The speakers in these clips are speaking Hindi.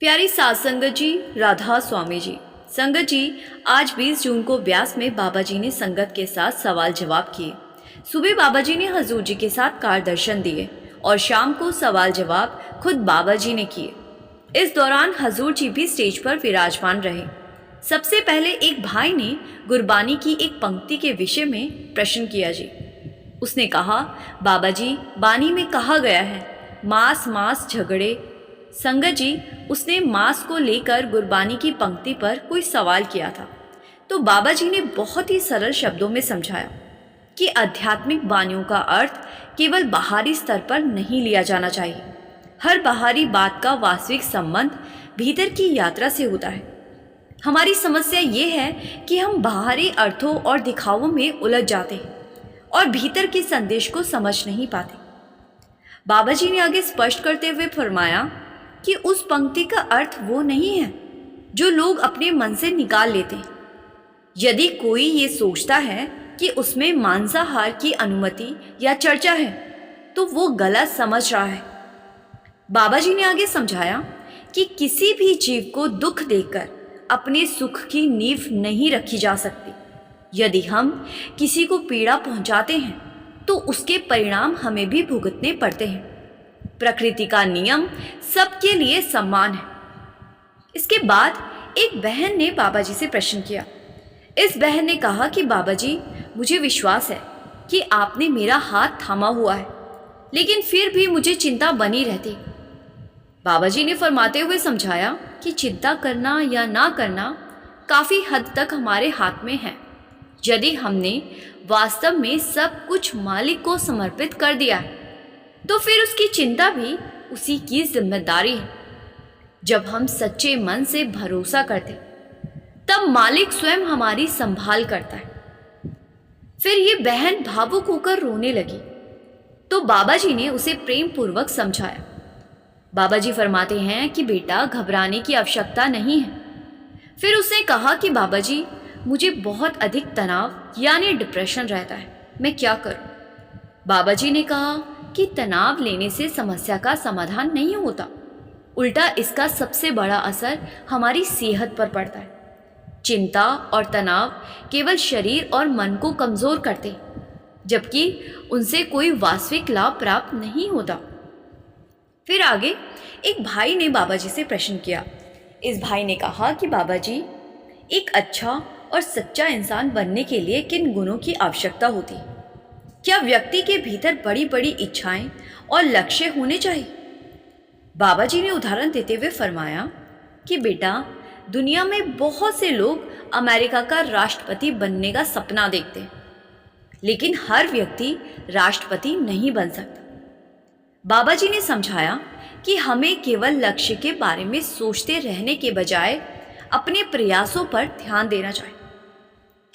प्यारी सात संगत जी, राधा स्वामी जी। संगत जी, आज 20 जून को ब्यास में बाबा जी ने संगत के साथ सवाल जवाब किए। सुबह बाबा जी ने हजूर जी के साथ कार दर्शन दिए और शाम को सवाल जवाब खुद बाबा जी ने किए। इस दौरान हजूर जी भी स्टेज पर विराजमान रहे। सबसे पहले एक भाई ने गुरबानी की एक पंक्ति के विषय में प्रश्न किया जी। उसने कहा, बाबा जी, बानी में कहा गया है मांस मांस झगड़े। संगत जी, उसने मांस को लेकर गुरबानी की पंक्ति पर कोई सवाल किया था, तो बाबा जी ने बहुत ही सरल शब्दों में समझाया कि आध्यात्मिक वाणियों का अर्थ केवल बाहरी स्तर पर नहीं लिया जाना चाहिए। हर बाहरी बात का वास्तविक संबंध भीतर की यात्रा से होता है। हमारी समस्या ये है कि हम बाहरी अर्थों और दिखावों में उलझ जाते हैं और भीतर के संदेश को समझ नहीं पाते। बाबा जी ने आगे स्पष्ट करते हुए फरमाया कि उस पंक्ति का अर्थ वो नहीं है जो लोग अपने मन से निकाल लेते हैं। यदि कोई ये सोचता है कि उसमें मांसाहार की अनुमति या चर्चा है, तो वो गलत समझ रहा है। बाबा जी ने आगे समझाया कि किसी भी जीव को दुख देकर अपने सुख की नींव नहीं रखी जा सकती। यदि हम किसी को पीड़ा पहुंचाते हैं, तो उसके परिणाम हमें भी भुगतने पड़ते हैं। प्रकृति का नियम सबके लिए समान है। इसके बाद एक बहन ने बाबा जी से प्रश्न किया। इस बहन ने कहा कि बाबा जी, मुझे विश्वास है कि आपने मेरा हाथ थामा हुआ है, लेकिन फिर भी मुझे चिंता बनी रहती। बाबा जी ने फरमाते हुए समझाया कि चिंता करना या ना करना काफ़ी हद तक हमारे हाथ में है। यदि हमने वास्तव में सब कुछ मालिक को समर्पित कर दिया है, तो फिर उसकी चिंता भी उसी की जिम्मेदारी है। जब हम सच्चे मन से भरोसा करते, तब मालिक स्वयं हमारी संभाल करता है। फिर ये बहन भावुक होकर रोने लगी, तो बाबा जी ने उसे प्रेम पूर्वक समझाया। बाबा जी फरमाते हैं कि बेटा, घबराने की आवश्यकता नहीं है। फिर उसने कहा कि बाबा जी, मुझे बहुत अधिक तनाव यानी डिप्रेशन रहता है, मैं क्या करूं? बाबा जी ने कहा कि तनाव लेने से समस्या का समाधान नहीं होता, उल्टा इसका सबसे बड़ा असर हमारी सेहत पर पड़ता है। चिंता और तनाव केवल शरीर और मन को कमज़ोर करते, जबकि उनसे कोई वास्तविक लाभ प्राप्त नहीं होता। फिर आगे एक भाई ने बाबा जी से प्रश्न किया। इस भाई ने कहा कि बाबा जी, एक अच्छा और सच्चा इंसान बनने के लिए किन गुणों की आवश्यकता होती है? क्या व्यक्ति के भीतर बड़ी बड़ी इच्छाएं और लक्ष्य होने चाहिए? बाबा जी ने उदाहरण देते हुए फरमाया कि बेटा, दुनिया में बहुत से लोग अमेरिका का राष्ट्रपति बनने का सपना देखते हैं, लेकिन हर व्यक्ति राष्ट्रपति नहीं बन सकता। बाबा जी ने समझाया कि हमें केवल लक्ष्य के बारे में सोचते रहने के बजाय अपने प्रयासों पर ध्यान देना चाहिए।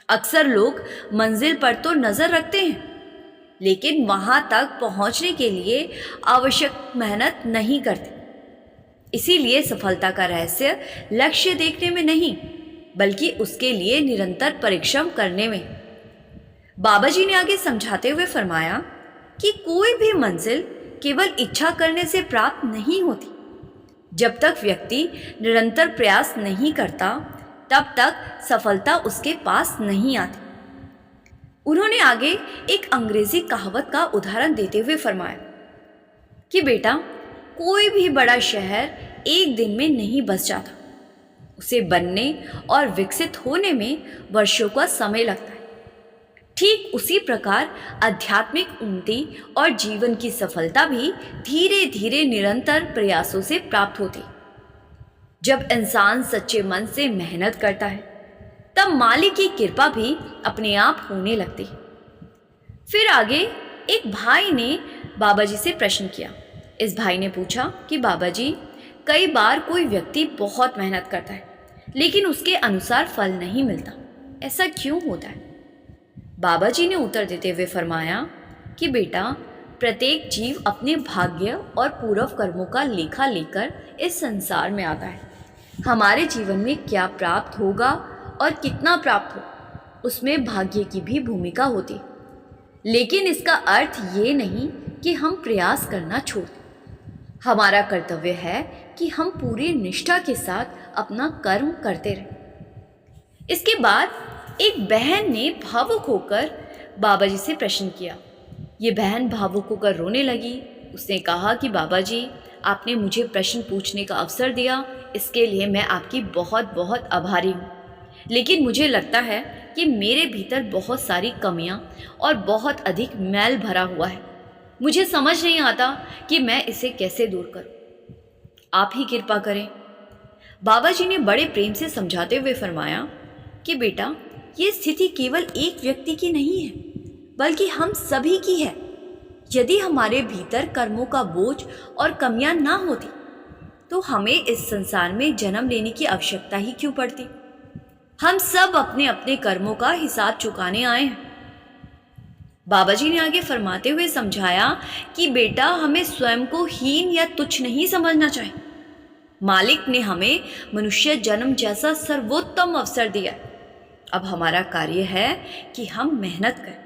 अक्सर लोग मंजिल पर तो नजर रखते हैं, लेकिन वहां तक पहुंचने के लिए आवश्यक मेहनत नहीं करते। इसीलिए सफलता का रहस्य लक्ष्य देखने में नहीं, बल्कि उसके लिए निरंतर परिश्रम करने में। बाबा जी ने आगे समझाते हुए फरमाया कि कोई भी मंजिल केवल इच्छा करने से प्राप्त नहीं होती। जब तक व्यक्ति निरंतर प्रयास नहीं करता, तब तक सफलता उसके पास नहीं आती। उन्होंने आगे एक अंग्रेजी कहावत का उदाहरण देते हुए फरमाया कि बेटा, कोई भी बड़ा शहर एक दिन में नहीं बस जाता। उसे बनने और विकसित होने में वर्षों का समय लगता है। ठीक उसी प्रकार आध्यात्मिक उन्नति और जीवन की सफलता भी धीरे धीरे निरंतर प्रयासों से प्राप्त होती। जब इंसान सच्चे मन से मेहनत करता है, तब मालिक की कृपा भी अपने आप होने लगती है। फिर आगे एक भाई ने बाबा जी से प्रश्न किया। इस भाई ने पूछा कि बाबा जी, कई बार कोई व्यक्ति बहुत मेहनत करता है, लेकिन उसके अनुसार फल नहीं मिलता, ऐसा क्यों होता है? बाबा जी ने उत्तर देते हुए फरमाया कि बेटा, प्रत्येक जीव अपने भाग्य और पूर्व कर्मों का लेखा लेकर इस संसार में आता है। हमारे जीवन में क्या प्राप्त होगा और कितना प्राप्त हो, उसमें भाग्य की भी भूमिका होती, लेकिन इसका अर्थ ये नहीं कि हम प्रयास करना छोड़ दें। हमारा कर्तव्य है कि हम पूरी निष्ठा के साथ अपना कर्म करते रहें। इसके बाद एक बहन ने भावुक होकर बाबा जी से प्रश्न किया। ये बहन भावुक होकर रोने लगी। उसने कहा कि बाबा जी, आपने मुझे प्रश्न पूछने का अवसर दिया, इसके लिए मैं आपकी बहुत बहुत आभारी हूँ। लेकिन मुझे लगता है कि मेरे भीतर बहुत सारी कमियाँ और बहुत अधिक मैल भरा हुआ है। मुझे समझ नहीं आता कि मैं इसे कैसे दूर करूँ। आप ही कृपा करें। बाबा जी ने बड़े प्रेम से समझाते हुए फरमाया कि बेटा, ये स्थिति केवल एक व्यक्ति की नहीं है, बल्कि हम सभी की है। यदि हमारे भीतर कर्मों का बोझ और कमियां ना होती तो हमें इस संसार में जन्म लेने की आवश्यकता ही क्यों पड़ती। हम सब अपने अपने कर्मों का हिसाब चुकाने आए हैं। बाबा जी ने आगे फरमाते हुए समझाया कि बेटा, हमें स्वयं को हीन या तुच्छ नहीं समझना चाहिए। मालिक ने हमें मनुष्य जन्म जैसा सर्वोत्तम अवसर दिया। अब हमारा कार्य है कि हम मेहनत करें,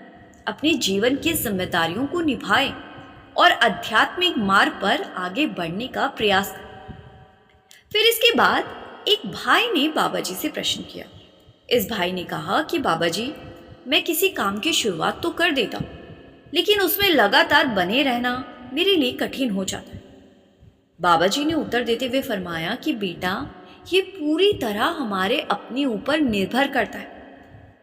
अपने जीवन की जिम्मेदारियों को निभाएं और आध्यात्मिक मार्ग पर आगे बढ़ने का प्रयास करें। फिर इसके बाद एक भाई ने बाबा जी से प्रश्न किया। इस भाई ने कहा कि बाबा जी, मैं किसी काम की शुरुआत तो कर देता हूँ, लेकिन उसमें लगातार बने रहना मेरे लिए कठिन हो जाता है। बाबा जी ने उत्तर देते हुए फरमाया कि बेटा, ये पूरी तरह हमारे अपने ऊपर निर्भर करता है।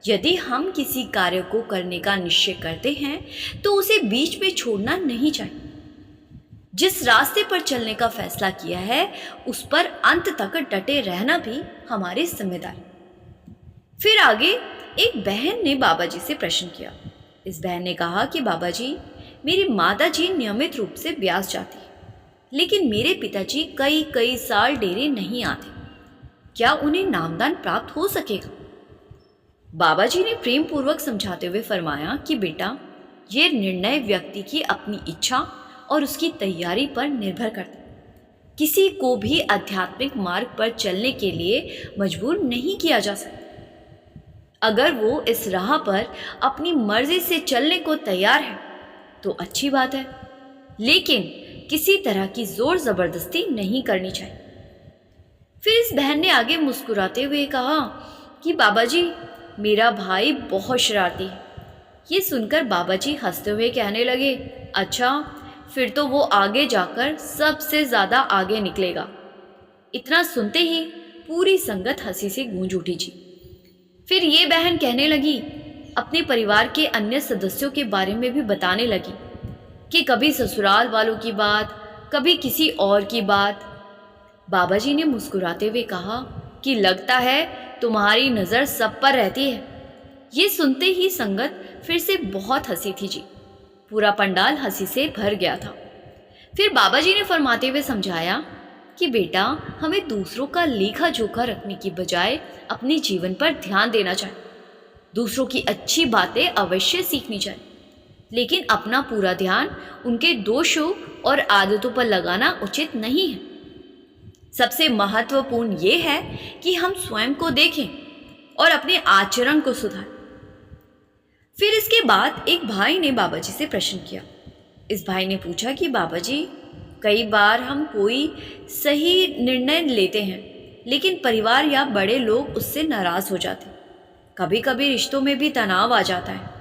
यदि हम किसी कार्य को करने का निश्चय करते हैं तो उसे बीच में छोड़ना नहीं चाहिए। जिस रास्ते पर चलने का फैसला किया है उस पर अंत तक डटे रहना भी हमारी जिम्मेदारी। फिर आगे एक बहन ने बाबा जी से प्रश्न किया। इस बहन ने कहा कि बाबा जी, मेरी माता जी नियमित रूप से ब्यास जाती है, लेकिन मेरे पिताजी कई कई साल डेरे नहीं आते। क्या उन्हें नामदान प्राप्त हो सकेगा? बाबा जी ने प्रेम पूर्वक समझाते हुए फरमाया कि बेटा, ये निर्णय व्यक्ति की अपनी इच्छा और उसकी तैयारी पर निर्भर करता है। किसी को भी आध्यात्मिक मार्ग पर चलने के लिए मजबूर नहीं किया जा सकता। अगर वो इस राह पर अपनी मर्जी से चलने को तैयार है तो अच्छी बात है, लेकिन किसी तरह की जोर जबरदस्ती नहीं करनी चाहिए। फिर इस बहन ने आगे मुस्कुराते हुए कहा कि बाबा जी, मेरा भाई बहुत शरारती है। ये सुनकर बाबा जी हंसते हुए कहने लगे, अच्छा, फिर तो वो आगे जाकर सबसे ज़्यादा आगे निकलेगा। इतना सुनते ही पूरी संगत हंसी से गूंज उठी जी। फिर ये बहन कहने लगी, अपने परिवार के अन्य सदस्यों के बारे में भी बताने लगी कि कभी ससुराल वालों की बात, कभी किसी और की बात। बाबा जी ने मुस्कुराते हुए कहा कि लगता है तुम्हारी नज़र सब पर रहती है। ये सुनते ही संगत फिर से बहुत हंसी थी जी। पूरा पंडाल हंसी से भर गया था। फिर बाबा जी ने फरमाते हुए समझाया कि बेटा, हमें दूसरों का लेखा जोखा रखने की बजाय अपने जीवन पर ध्यान देना चाहिए। दूसरों की अच्छी बातें अवश्य सीखनी चाहिए, लेकिन अपना पूरा ध्यान उनके दोषों और आदतों पर लगाना उचित नहीं है। सबसे महत्वपूर्ण ये है कि हम स्वयं को देखें और अपने आचरण को सुधारें। फिर इसके बाद एक भाई ने बाबा जी से प्रश्न किया। इस भाई ने पूछा कि बाबा जी, कई बार हम कोई सही निर्णय लेते हैं, लेकिन परिवार या बड़े लोग उससे नाराज़ हो जाते हैं। कभी कभी रिश्तों में भी तनाव आ जाता है।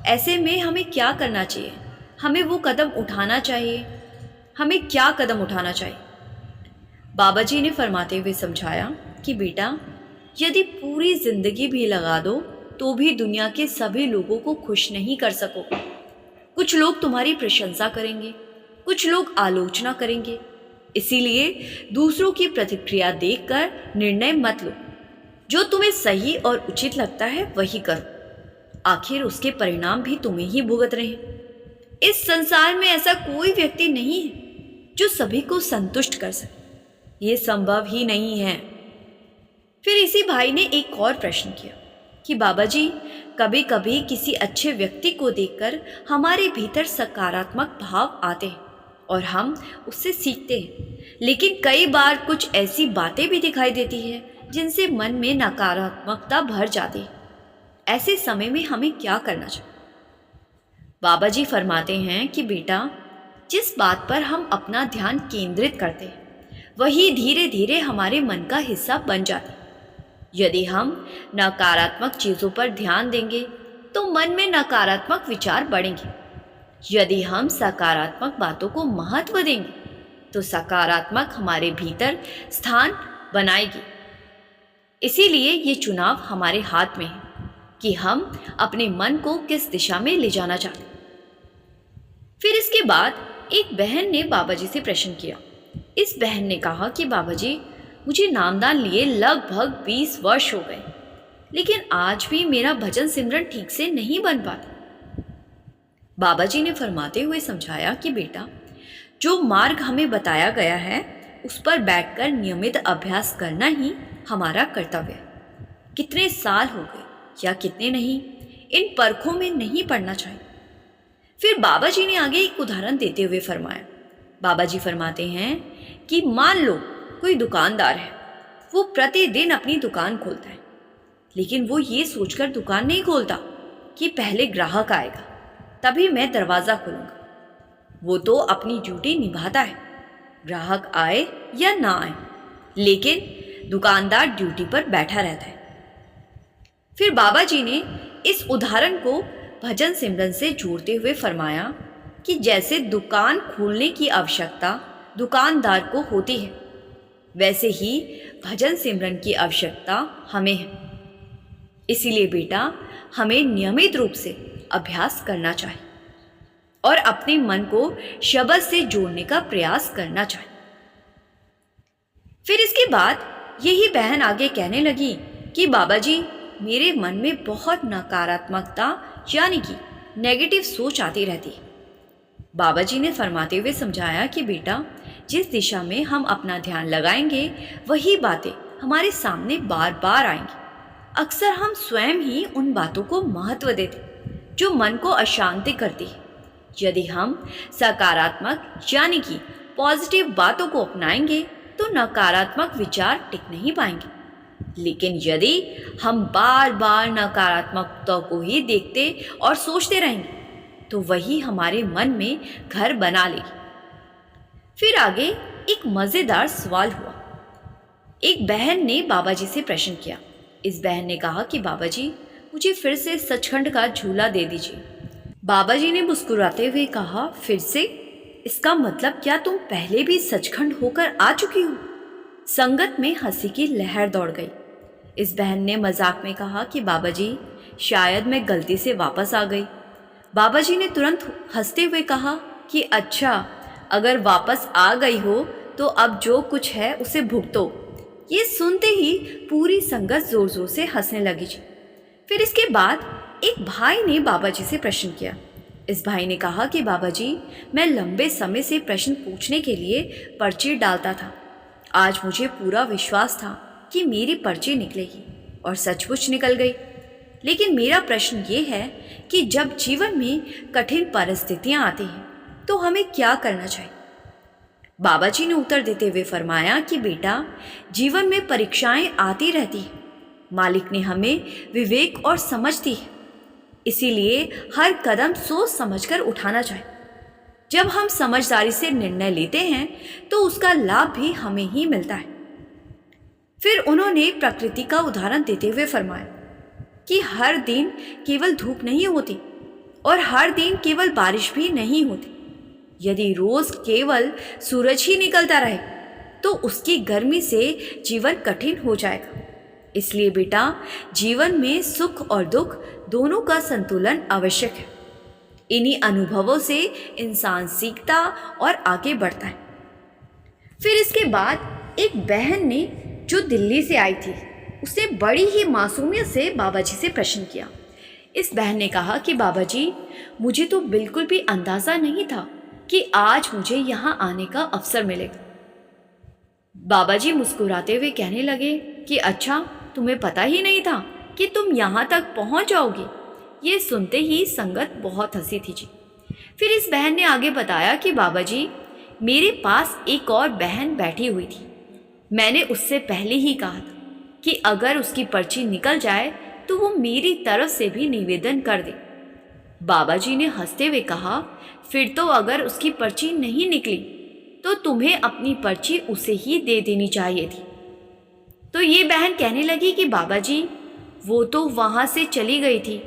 ऐसे में हमें क्या करना चाहिए? हमें वो कदम उठाना चाहिए। हमें क्या कदम उठाना चाहिए? बाबा जी ने फरमाते हुए समझाया कि बेटा, यदि पूरी जिंदगी भी लगा दो तो भी दुनिया के सभी लोगों को खुश नहीं कर सकोगे। कुछ लोग तुम्हारी प्रशंसा करेंगे, कुछ लोग आलोचना करेंगे। इसीलिए दूसरों की प्रतिक्रिया देखकर निर्णय मत लो। जो तुम्हें सही और उचित लगता है वही करो। आखिर उसके परिणाम भी तुम्हें ही भुगत रहे हैं। इस संसार में ऐसा कोई व्यक्ति नहीं है जो सभी को संतुष्ट कर सके। ये संभव ही नहीं है। फिर इसी भाई ने एक और प्रश्न किया कि बाबा जी, कभी कभी किसी अच्छे व्यक्ति को देखकर हमारे भीतर सकारात्मक भाव आते हैं और हम उससे सीखते हैं, लेकिन कई बार कुछ ऐसी बातें भी दिखाई देती है जिनसे मन में नकारात्मकता भर जाती है। ऐसे समय में हमें क्या करना चाहिए? बाबा जी फरमाते हैं कि बेटा, जिस बात पर हम अपना ध्यान केंद्रित करते हैं वही धीरे धीरे हमारे मन का हिस्सा बन जाता है। यदि हम नकारात्मक चीज़ों पर ध्यान देंगे तो मन में नकारात्मक विचार बढ़ेंगे। यदि हम सकारात्मक बातों को महत्व देंगे तो सकारात्मक हमारे भीतर स्थान बनाएगी। इसीलिए ये चुनाव हमारे हाथ में है कि हम अपने मन को किस दिशा में ले जाना चाहते हैं। फिर इसके बाद एक बहन ने बाबा जी से प्रश्न किया। इस बहन ने कहा कि बाबा जी, मुझे नामदान लिए लगभग 20 वर्ष हो गए, लेकिन आज भी मेरा भजन सिमरन ठीक से नहीं बन पाता। बाबा जी ने फरमाते हुए समझाया कि बेटा, जो मार्ग हमें बताया गया है उस पर बैठकर नियमित अभ्यास करना ही हमारा कर्तव्य है। कितने साल हो गए या कितने नहीं, इन परखों में नहीं पड़ना चाहिए। फिर बाबा जी ने आगे एक उदाहरण देते हुए फरमाया। बाबा जी फरमाते हैं कि मान लो कोई दुकानदार है, वो प्रतिदिन अपनी दुकान खोलता है, लेकिन वो ये सोचकर दुकान नहीं खोलता कि पहले ग्राहक आएगा तभी मैं दरवाज़ा खोलूँगा। वो तो अपनी ड्यूटी निभाता है, ग्राहक आए या ना आए, लेकिन दुकानदार ड्यूटी पर बैठा रहता है। फिर बाबा जी ने इस उदाहरण को भजन सिमरन से जोड़ते हुए फरमाया कि जैसे दुकान खोलने की आवश्यकता दुकानदार को होती है, वैसे ही भजन सिमरन की आवश्यकता हमें है। इसीलिए बेटा, हमें नियमित रूप से अभ्यास करना चाहिए और अपने मन को शब्द से जोड़ने का प्रयास करना चाहिए। फिर इसके बाद यही बहन आगे कहने लगी कि बाबा जी, मेरे मन में बहुत नकारात्मकता यानी कि नेगेटिव सोच आती रहती है। बाबा जी ने फरमाते हुए समझाया कि बेटा, जिस दिशा में हम अपना ध्यान लगाएंगे वही बातें हमारे सामने बार बार आएंगी। अक्सर हम स्वयं ही उन बातों को महत्व देते जो मन को अशांति करती है। यदि हम सकारात्मक यानी कि पॉजिटिव बातों को अपनाएंगे तो नकारात्मक विचार टिक नहीं पाएंगे। लेकिन यदि हम बार बार नकारात्मकता को ही देखते और सोचते रहेंगे तो वही हमारे मन में घर बना लेगी। फिर आगे एक मज़ेदार सवाल हुआ। एक बहन ने बाबा जी से प्रश्न किया। इस बहन ने कहा कि बाबा जी, मुझे फिर से सचखंड का झूला दे दीजिए। बाबा जी ने मुस्कुराते हुए कहा, फिर से? इसका मतलब क्या तुम पहले भी सचखंड होकर आ चुकी हो? संगत में हंसी की लहर दौड़ गई। इस बहन ने मजाक में कहा कि बाबा जी, शायद मैं गलती से वापस आ गई। बाबा जी ने तुरंत हंसते हुए कहा कि अच्छा, अगर वापस आ गई हो तो अब जो कुछ है उसे भुगतो। ये सुनते ही पूरी संगत जोर जोर से हंसने लगी। फिर इसके बाद एक भाई ने बाबा जी से प्रश्न किया। इस भाई ने कहा कि बाबा जी, मैं लंबे समय से प्रश्न पूछने के लिए पर्ची डालता था। आज मुझे पूरा विश्वास था कि मेरी पर्ची निकलेगी और सचमुच निकल गई। लेकिन मेरा प्रश्न ये है कि जब जीवन में कठिन परिस्थितियां आती हैं तो हमें क्या करना चाहिए? बाबा जी ने उत्तर देते हुए फरमाया कि बेटा, जीवन में परीक्षाएं आती रहती हैं। मालिक ने हमें विवेक और समझ दी है, इसीलिए हर कदम सोच समझकर उठाना चाहिए। जब हम समझदारी से निर्णय लेते हैं तो उसका लाभ भी हमें ही मिलता है। फिर उन्होंने प्रकृति का उदाहरण देते हुए फरमाया कि हर दिन केवल धूप नहीं होती और हर दिन केवल बारिश भी नहीं होती। यदि रोज केवल सूरज ही निकलता रहे तो उसकी गर्मी से जीवन कठिन हो जाएगा। इसलिए बेटा, जीवन में सुख और दुख दोनों का संतुलन आवश्यक है। इन्हीं अनुभवों से इंसान सीखता और आगे बढ़ता है। फिर इसके बाद एक बहन ने जो दिल्ली से आई थी, उसने बड़ी ही मासूमियत से बाबा जी से प्रश्न किया। इस बहन ने कहा कि बाबा जी, मुझे तो बिल्कुल भी अंदाज़ा नहीं था कि आज मुझे यहाँ आने का अवसर मिलेगा। बाबा जी मुस्कुराते हुए कहने लगे कि अच्छा, तुम्हें पता ही नहीं था कि तुम यहाँ तक पहुँच जाओगी। ये सुनते ही संगत बहुत हंसी थी जी। फिर इस बहन ने आगे बताया कि बाबा जी, मेरे पास एक और बहन बैठी हुई थी। मैंने उससे पहले ही कहा था कि अगर उसकी पर्ची निकल जाए तो वो मेरी तरफ से भी निवेदन कर दे। बाबा जी ने हंसते हुए कहा, फिर तो अगर उसकी पर्ची नहीं निकली तो तुम्हें अपनी पर्ची उसे ही दे देनी चाहिए थी। तो ये बहन कहने लगी कि बाबा जी, वो तो वहाँ से चली गई थी।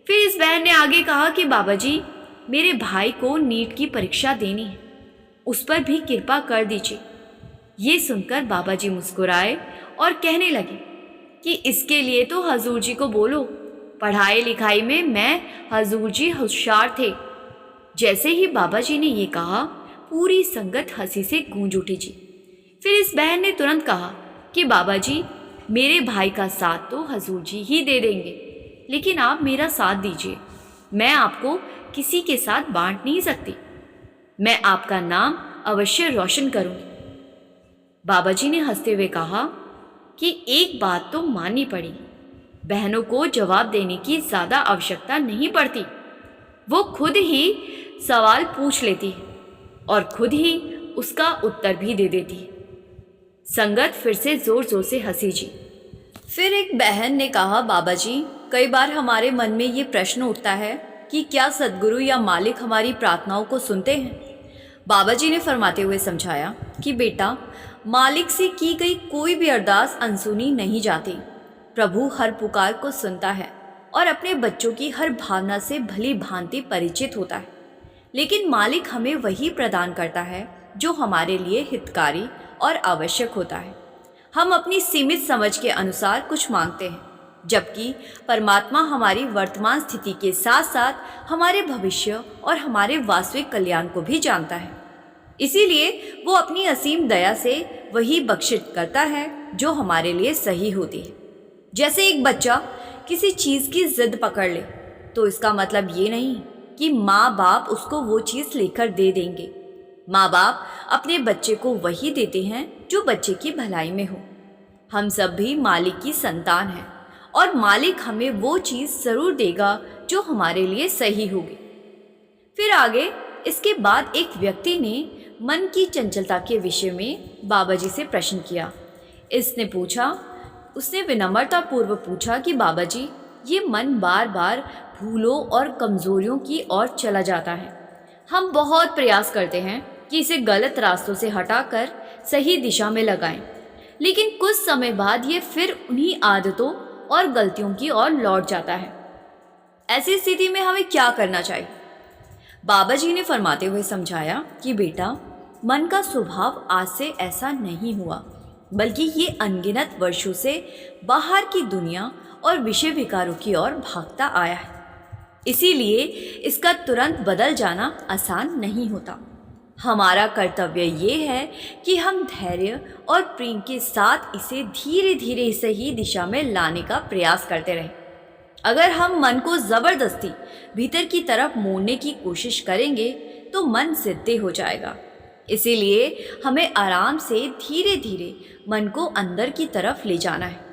फिर इस बहन ने आगे कहा कि बाबा जी, मेरे भाई को नीट की परीक्षा देनी है, उस पर भी कृपा कर दीजिए। ये सुनकर बाबा जी मुस्कुराए और कहने लगे कि इसके लिए तो हजूर जी को बोलो, पढ़ाई लिखाई में मैं हजूर जी होशियार थे। जैसे ही बाबा जी ने ये कहा, पूरी संगत हंसी से गूंज उठी जी। फिर इस बहन ने तुरंत कहा कि बाबा जी, मेरे भाई का साथ तो हजूर जी ही दे देंगे, लेकिन आप मेरा साथ दीजिए। मैं आपको किसी के साथ बांट नहीं सकती। मैं आपका नाम अवश्य रोशन करूंगी। बाबा जी ने हंसते हुए कहा कि एक बात तो माननी पड़ेगी, बहनों को जवाब देने की ज़्यादा आवश्यकता नहीं पड़ती। वो खुद ही सवाल पूछ लेती है और खुद ही उसका उत्तर भी दे देती है। संगत फिर से ज़ोर ज़ोर से हंसी जी। फिर एक बहन ने कहा, बाबा जी, कई बार हमारे मन में ये प्रश्न उठता है कि क्या सद्गुरु या मालिक हमारी प्रार्थनाओं को सुनते हैं। बाबा जी ने फरमाते हुए समझाया कि बेटा, मालिक से की गई कोई भी अरदास अनसुनी नहीं जाती। प्रभु हर पुकार को सुनता है और अपने बच्चों की हर भावना से भली भांति परिचित होता है। लेकिन मालिक हमें वही प्रदान करता है जो हमारे लिए हितकारी और आवश्यक होता है। हम अपनी सीमित समझ के अनुसार कुछ मांगते हैं, जबकि परमात्मा हमारी वर्तमान स्थिति के साथ साथ हमारे भविष्य और हमारे वास्तविक कल्याण को भी जानता है। इसीलिए वो अपनी असीम दया से वही बख्शिश करता है जो हमारे लिए सही होती है। जैसे एक बच्चा किसी चीज़ की जिद पकड़ ले, तो इसका मतलब ये नहीं कि माँ बाप उसको वो चीज़ लेकर दे देंगे। माँ बाप अपने बच्चे को वही देते हैं जो बच्चे की भलाई में हो। हम सब भी मालिक की संतान हैं और मालिक हमें वो चीज़ ज़रूर देगा जो हमारे लिए सही होगी। फिर आगे इसके बाद एक व्यक्ति ने मन की चंचलता के विषय में बाबा जी से प्रश्न किया। उसने विनम्रता पूर्वक पूछा कि बाबा जी, ये मन बार बार भूलों और कमज़ोरियों की ओर चला जाता है। हम बहुत प्रयास करते हैं कि इसे गलत रास्तों से हटाकर सही दिशा में लगाएं, लेकिन कुछ समय बाद ये फिर उन्हीं आदतों और गलतियों की ओर लौट जाता है। ऐसी स्थिति में हमें क्या करना चाहिए? बाबा जी ने फरमाते हुए समझाया कि बेटा, मन का स्वभाव आज से ऐसा नहीं हुआ, बल्कि ये अनगिनत वर्षों से बाहर की दुनिया और विषय विकारों की ओर भागता आया है। इसीलिए इसका तुरंत बदल जाना आसान नहीं होता। हमारा कर्तव्य ये है कि हम धैर्य और प्रेम के साथ इसे धीरे धीरे सही दिशा में लाने का प्रयास करते रहें। अगर हम मन को ज़बरदस्ती भीतर की तरफ मोड़ने की कोशिश करेंगे तो मन सिद्धि हो जाएगा। इसीलिए हमें आराम से धीरे धीरे मन को अंदर की तरफ ले जाना है।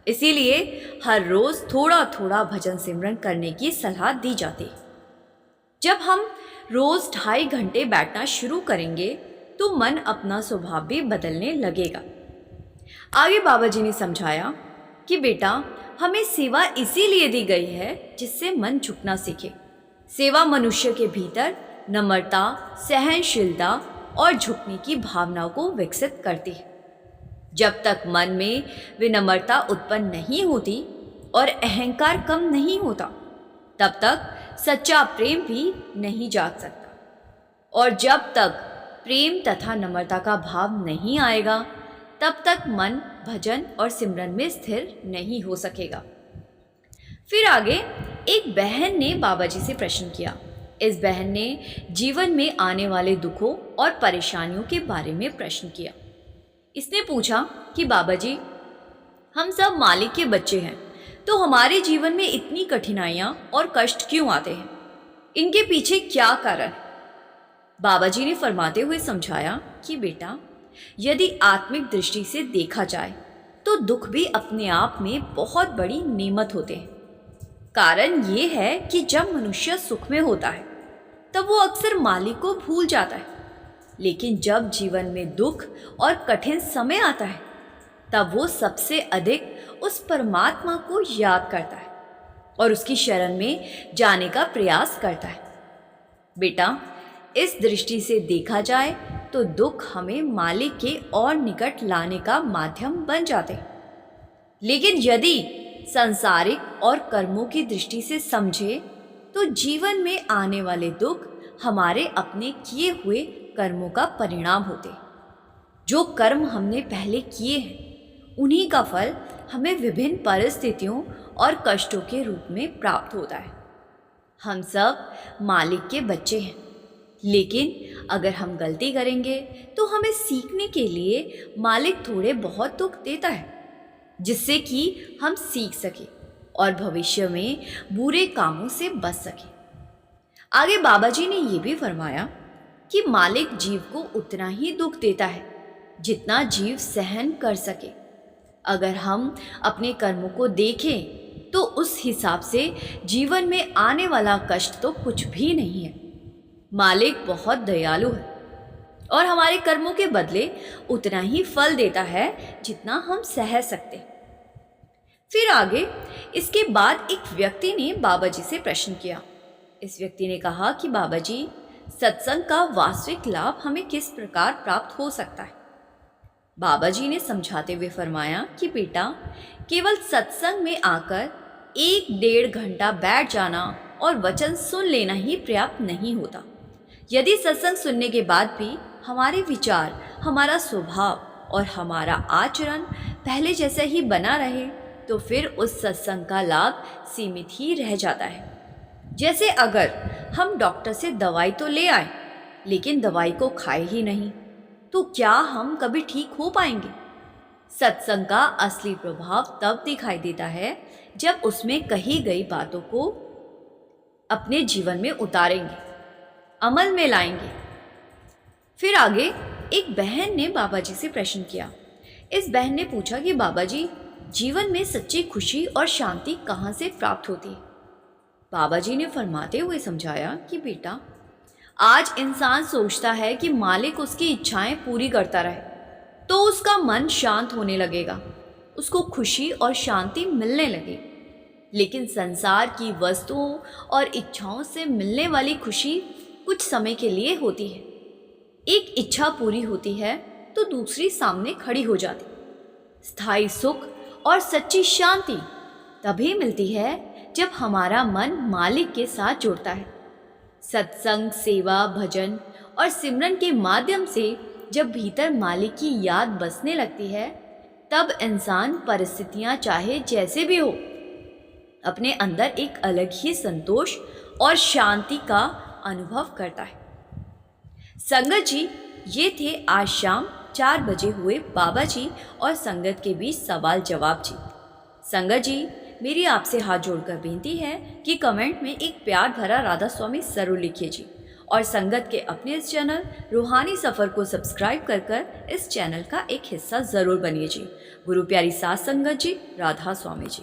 इसीलिए हर रोज़ थोड़ा थोड़ा भजन सिमरन करने की सलाह दी जाती है। जब हम रोज़ 2.5 घंटे बैठना शुरू करेंगे तो मन अपना स्वभाव भी बदलने लगेगा। आगे बाबा जी ने समझाया कि बेटा, हमें सेवा इसीलिए दी गई है जिससे मन झुकना सीखे। सेवा मनुष्य के भीतर नम्रता, सहनशीलता और झुकने की भावनाओं को विकसित करती है। जब तक मन में विनम्रता उत्पन्न नहीं होती और अहंकार कम नहीं होता, तब तक सच्चा प्रेम भी नहीं जाग सकता। और जब तक प्रेम तथा नम्रता का भाव नहीं आएगा, तब तक मन भजन और सिमरन में स्थिर नहीं हो सकेगा। फिर आगे एक बहन ने बाबा जी से प्रश्न किया। इस बहन ने जीवन में आने वाले दुखों और परेशानियों के बारे में प्रश्न किया। इसने पूछा कि बाबा जी, हम सब मालिक के बच्चे हैं, तो हमारे जीवन में इतनी कठिनाइयाँ और कष्ट क्यों आते हैं? इनके पीछे क्या कारण? बाबा जी ने फरमाते हुए समझाया कि बेटा, यदि आत्मिक दृष्टि से देखा जाए तो दुख भी अपने आप में बहुत बड़ी नेमत होते हैं। कारण ये है कि जब मनुष्य सुख में होता है तब वो अक्सर मालिक को भूल जाता है, लेकिन जब जीवन में दुख और कठिन समय आता है तब वो सबसे अधिक उस परमात्मा को याद करता है और उसकी शरण में जाने का प्रयास करता है। बेटा, इस दृष्टि से देखा जाए तो दुख हमें मालिक के और निकट लाने का माध्यम बन जाते। लेकिन यदि सांसारिक और कर्मों की दृष्टि से समझे तो जीवन में आने वाले दुख हमारे अपने किए हुए कर्मों का परिणाम होते। जो कर्म हमने पहले किए हैं उन्हीं का फल हमें विभिन्न परिस्थितियों और कष्टों के रूप में प्राप्त होता है। हम सब मालिक के बच्चे हैं, लेकिन अगर हम गलती करेंगे तो हमें सीखने के लिए मालिक थोड़े बहुत दुख देता है, जिससे कि हम सीख सके और भविष्य में बुरे कामों से बच सके। आगे बाबा जी ने ये भी फरमाया कि मालिक जीव को उतना ही दुख देता है जितना जीव सहन कर सके। अगर हम अपने कर्मों को देखें तो उस हिसाब से जीवन में आने वाला कष्ट तो कुछ भी नहीं है। मालिक बहुत दयालु है और हमारे कर्मों के बदले उतना ही फल देता है जितना हम सह सकते। फिर आगे इसके बाद एक व्यक्ति ने बाबा जी से प्रश्न किया। इस व्यक्ति ने कहा कि बाबा जी, सत्संग का वास्तविक लाभ हमें किस प्रकार प्राप्त हो सकता है? बाबा जी ने समझाते हुए फरमाया कि बेटा, केवल सत्संग में आकर 1-1.5 घंटा बैठ जाना और वचन सुन लेना ही पर्याप्त नहीं होता। यदि सत्संग सुनने के बाद भी हमारे विचार, हमारा स्वभाव और हमारा आचरण पहले जैसा ही बना रहे तो फिर उस सत्संग का लाभ सीमित ही रह जाता है। जैसे अगर हम डॉक्टर से दवाई तो ले आए लेकिन दवाई को खाए ही नहीं, तो क्या हम कभी ठीक हो पाएंगे? सत्संग का असली प्रभाव तब दिखाई देता है जब उसमें कही गई बातों को अपने जीवन में उतारेंगे, अमल में लाएंगे। फिर आगे एक बहन ने बाबा जी से प्रश्न किया। इस बहन ने पूछा कि बाबा जी, जीवन में सच्ची खुशी और शांति कहाँ से प्राप्त होती है? बाबा जी ने फरमाते हुए समझाया कि बेटा, आज इंसान सोचता है कि मालिक उसकी इच्छाएं पूरी करता रहे तो उसका मन शांत होने लगेगा, उसको खुशी और शांति मिलने लगे। लेकिन संसार की वस्तुओं और इच्छाओं से मिलने वाली खुशी कुछ समय के लिए होती है। एक इच्छा पूरी होती है तो दूसरी सामने खड़ी हो जाती। स्थायी सुख और सच्ची शांति तभी मिलती है जब हमारा मन मालिक के साथ जुड़ता है। सत्संग, सेवा, भजन और सिमरन के माध्यम से जब भीतर मालिक की याद बसने लगती है, तब इंसान परिस्थितियां चाहे जैसे भी हो, अपने अंदर एक अलग ही संतोष और शांति का अनुभव करता है। संगत जी, ये थे आज शाम 4 बजे हुए बाबा जी और संगत के बीच सवाल जवाब जी। संगत जी, मेरी आपसे हाथ जोड़कर बेनती है कि कमेंट में एक प्यार भरा राधा स्वामी जरूर लिखिए जी, और संगत के अपने इस चैनल रूहानी सफ़र को सब्सक्राइब कर इस चैनल का एक हिस्सा ज़रूर बनिए जी। गुरु प्यारी साथ संगत जी, राधा स्वामी जी।